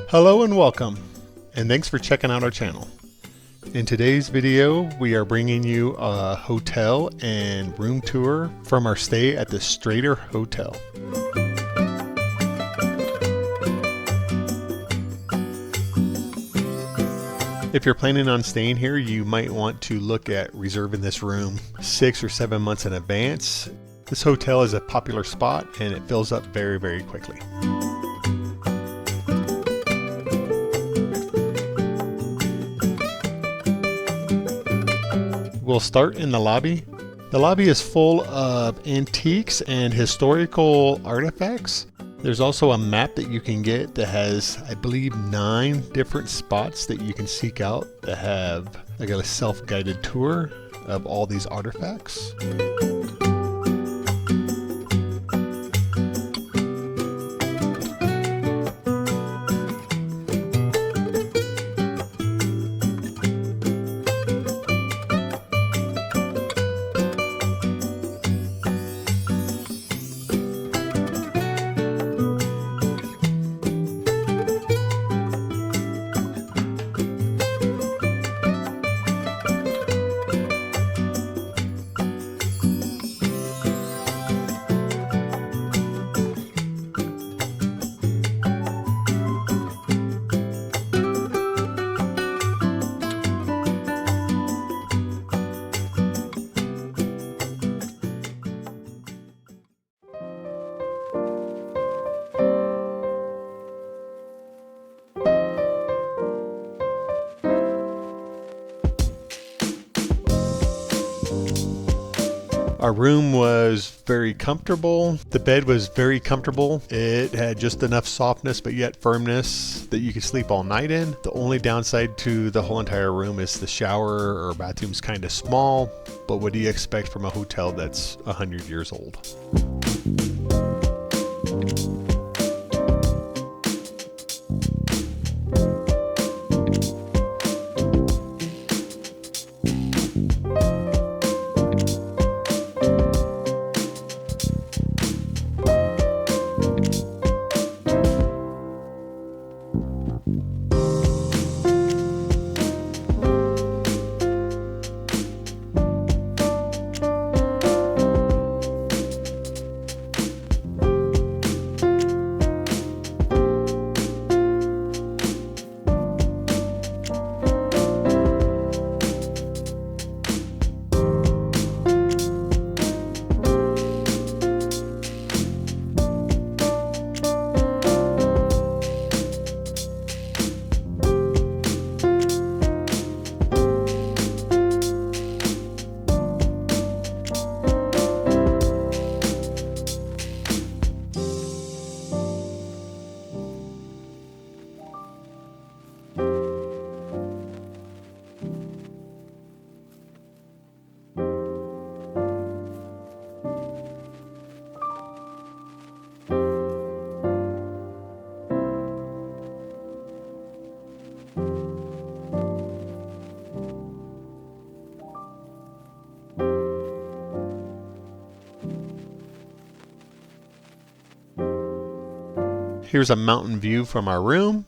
Hello and welcome, and thanks for checking out our channel. In today's video, we are bringing you a hotel and room tour from our stay at the Strater Hotel. If you're planning on staying here, you might want to look at reserving this room 6 or 7 months in advance. This hotel is a popular spot and it fills up very, very quickly. We'll start in the lobby. The lobby is full of antiques and historical artifacts. There's also a map that you can get that has, I believe, 9 different spots that you can seek out that have like a self-guided tour of all these artifacts. Our room was very comfortable. The bed was very comfortable. It had just enough softness but yet firmness that you could sleep all night in. The only downside to the whole entire room is the shower or bathroom's kind of small, but what do you expect from a hotel that's 100 years old? Here's a mountain view from our room.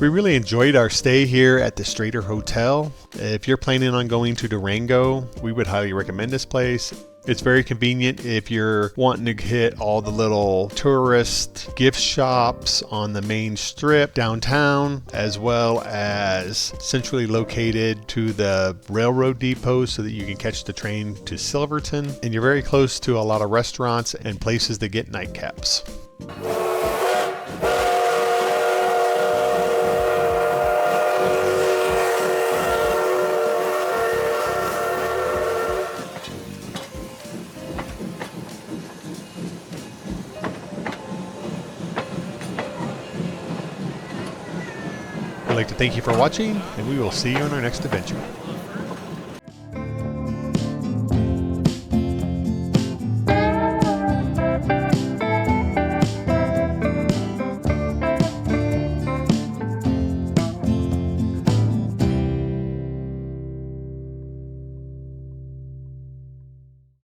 We really enjoyed our stay here at the Strater Hotel. If you're planning on going to Durango, we would highly recommend this place. It's very convenient if you're wanting to hit all the little tourist gift shops on the main strip downtown, as well as centrally located to the railroad depot so that you can catch the train to Silverton. And you're very close to a lot of restaurants and places to get nightcaps. I'd like to thank you for watching, and we will see you on our next adventure.